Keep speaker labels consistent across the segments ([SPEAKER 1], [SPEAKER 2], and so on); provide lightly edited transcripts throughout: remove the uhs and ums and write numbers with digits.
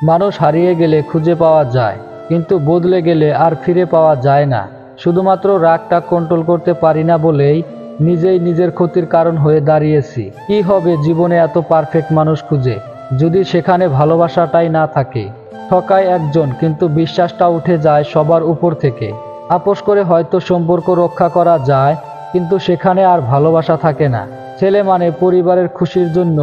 [SPEAKER 1] মানুষ হারিয়ে গেলে খুঁজে পাওয়া যায়, কিন্তু বদলে গেলে আর ফিরে পাওয়া যায় না। শুধুমাত্র রাগটা কন্ট্রোল করতে পারি না বলেই নিজেই নিজের ক্ষতির কারণ হয়ে দাঁড়িয়েছি। কি হবে জীবনে এত পারফেক্ট মানুষ খুঁজে, যদি সেখানে ভালোবাসাটাই না থাকে? ঠকায় একজন, কিন্তু বিশ্বাসটা উঠে যায় সবার উপর থেকে। আপোষ করে হয়তো সম্পর্ক রক্ষা করা যায়, কিন্তু সেখানে আর ভালোবাসা থাকে না। ছেলে মানে পরিবারের খুশির জন্য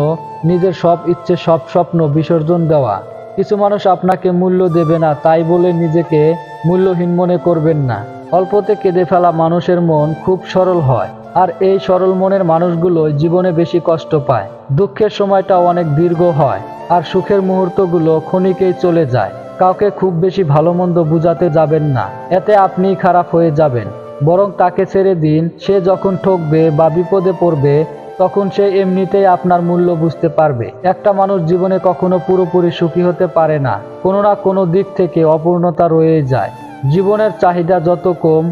[SPEAKER 1] নিজের সব ইচ্ছে, সব স্বপ্ন বিসর্জন দেওয়া। কিছু মানুষ আপনাকে মূল্য দেবে না, তাই বলে নিজেকে মূল্যহীন মনে করবেন না। অল্পতে কেঁদে ফেলা মানুষের মন খুব সরল হয়, আর এই সরল মনের মানুষগুলোই জীবনে বেশি কষ্ট পায়। দুঃখের সময়টা অনেক দীর্ঘ হয়, আর সুখের মুহূর্তগুলো ক্ষণিকেই চলে যায়। কাউকে খুব বেশি ভালো মন্দ বুঝাতে যাবেন না, এতে আপনিই খারাপ হয়ে যাবেন। বরং তাকে ছেড়ে দিন। সে যখন ঠকবে বা বিপদে পড়বে, তখন সে এমনিতেই আপনার মূল্য বুঝতে পারবে। একটা মানুষ জীবনে কখনো পুরোপুরি সুখী হতে পারে না, কোনো না কোনো দিক থেকে অপূর্ণতা রয়েই যায়। জীবনের চাহিদা যত কম,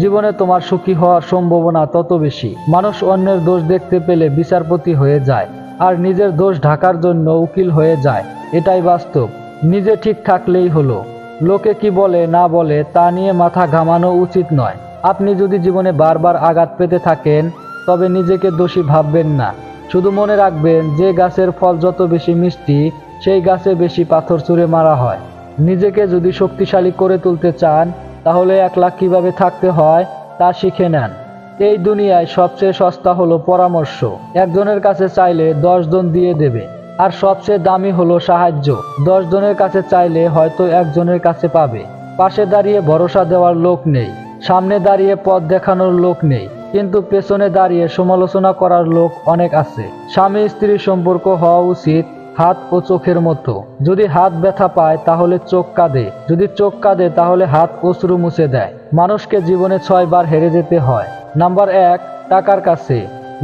[SPEAKER 1] জীবনে তোমার সুখী হওয়ার সম্ভাবনা তত বেশি। মানুষ অন্যের দোষ দেখতে পেলে বিচারপতি হয়ে যায়, আর নিজের দোষ ঢাকার জন্য উকিল হয়ে যায়। এটাই বাস্তব। নিজে ঠিক থাকলেই হলো। লোকে কি বলে না বলে তা নিয়ে মাথা ঘামানো উচিত নয়। আপনি যদি জীবনে বারবার আঘাত পেতে থাকেন, তবে নিজেকে দোষী ভাববেন না। শুধু মনে রাখবেন, যে গাছের ফল যত বেশি মিষ্টি, সেই গাছে বেশি পাথর ছুঁড়ে মারা হয়। নিজেকে যদি শক্তিশালী করে তুলতে চান, তাহলে একলা কিভাবে থাকতে হয় তা শিখে নেন। এই দুনিয়ায় সবচেয়ে সস্তা হলো পরামর্শ। একজনের কাছে চাইলে 10 জন দিয়ে দেবে। আর সবচেয়ে দামি হলো সাহায্য। 10 জনের কাছে চাইলে হয়তো একজনের কাছে পাবে। পাশে দাঁড়িয়ে ভরসা দেওয়ার লোক নেই, সামনে দাঁড়িয়ে পথ দেখানোর লোক নেই, কিন্তু পেছনে দাঁড়িয়ে সমালোচনা করার লোক অনেক আছে। স্বামী স্ত্রীর সম্পর্ক হওয়া উচিত হাত ও চোখের মতো। যদি হাত ব্যথা পায় তাহলে চোখ কাঁদে, যদি চোখ কাঁদে তাহলে হাত অশ্রু মুছে দেয়। মানুষকে জীবনে 6 বার হেরে যেতে হয়। নাম্বার 1 টাকার কাছে,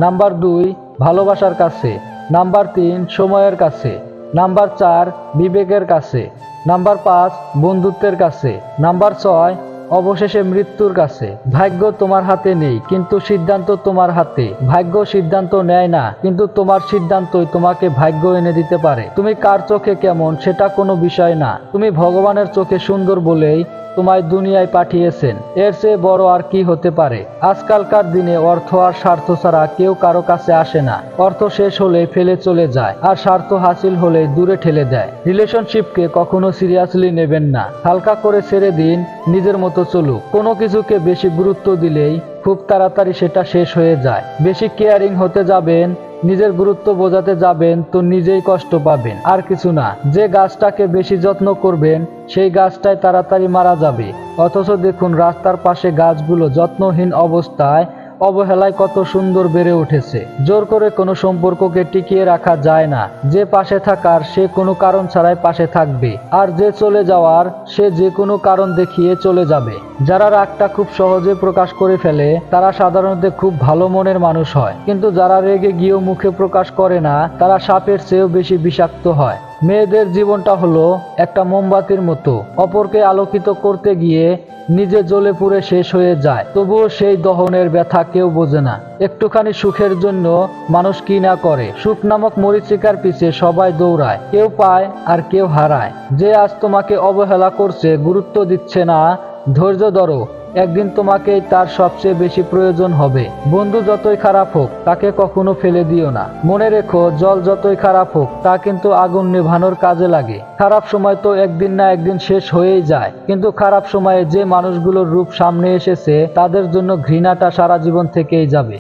[SPEAKER 1] নাম্বার 2 ভালোবাসার কাছে, নাম্বার 3 সময়ের কাছে, নাম্বার 4 বিবেকের কাছে, নাম্বার 5 বন্ধুত্বের কাছে, নাম্বার 6 অবশেষে মৃত্যুর কাছে। ভাগ্য তোমার হাতে নেই, কিন্তু সিদ্ধান্ত তোমার হাতে। ভাগ্য সিদ্ধান্ত নেয় না, কিন্তু তোমার সিদ্ধান্তই তোমাকে ভাগ্য এনে দিতে পারে। তুমি কার চোখে কেমন সেটা কোনো বিষয় না, তুমি ভগবানের চোখে সুন্দর বলেই তোমায় দুনিয়ায় পাঠিয়েছেন। এর চেয়ে বড় আর কি হতে পারে? আজকালকার দিনে অর্থ আর স্বার্থ ছাড়া কেউ কারো কাছে আসে না। অর্থ শেষ হলে ফেলে চলে যায়, আর স্বার্থ হাসিল হলে দূরে ঠেলে দেয়। রিলেশনশিপকে কখনো সিরিয়াসলি নেবেন না, হালকা করে ছেড়ে দিন, নিজের মতো চলুক। কোনো কিছুকে বেশি গুরুত্ব দিলেই খুব তাড়াতাড়ি সেটা শেষ হয়ে যায়। বেশি কেয়ারিং হতে যাবেন, নিজের গুরুত্ব বোঝাতে যাবেন তো নিজেই কষ্ট পাবেন, আর কিছু না। যে গাছটাকে বেশি যত্ন করবেন, সেই গাছটাই তাড়াতাড়ি মারা যাবে। অথচ দেখুন রাস্তার পাশে গাছগুলো যত্নহীন অবস্থায়, অবহেলায় কত সুন্দর বেড়ে উঠেছে। জোর করে কোনো সম্পর্ককে টিকিয়ে রাখা যায় না। যে পাশে থাকার সে কোনো কারণ ছাড়াই পাশে থাকবে, আর যে চলে যাওয়ার সে যে কোনো কারণ দেখিয়ে চলে যাবে। যারা রাগটা খুব সহজে প্রকাশ করে ফেলে, তারা সাধারণত খুব ভালো মনের মানুষ হয়, কিন্তু যারা রেগে গিয়েও মুখে প্রকাশ করে না, তারা সাপের চেয়েও বেশি বিষাক্ত হয়। মেয়েদের জীবনটা হলো একটা মোমবাতির মতো, অপরকে আলোকিত করতে গিয়ে নিজে জ্বলে পুড়ে শেষ হয়ে যায়। তবুও সেই দহনের ব্যথা কেউ বোঝে না। একটুখানি সুখের জন্য মানুষ কি না করে। সুখ নামক মরীচিকার পিছে সবাই দৌড়ায়, কেউ পায় আর কেউ হারায়। যে আজ তোমাকে অবহেলা করছে, গুরুত্ব দিচ্ছে না, ধৈর্য ধরো, একদিন তোমাকেই তার সবচেয়ে বেশি প্রয়োজন হবে। বন্ধু যতই খারাপ হোক, তাকে কখনো ফেলে দিও না। মনে রেখো, জল যতই খারাপ হোক, তা কিন্তু আগুন নেভানোর কাজে লাগে। খারাপ সময় তো একদিন না একদিন শেষ হয়েই যায়, কিন্তু খারাপ সময়ে যে মানুষগুলোর রূপ সামনে এসেছে, তাদের জন্য ঘৃণাটা সারা জীবন থেকেই যাবে।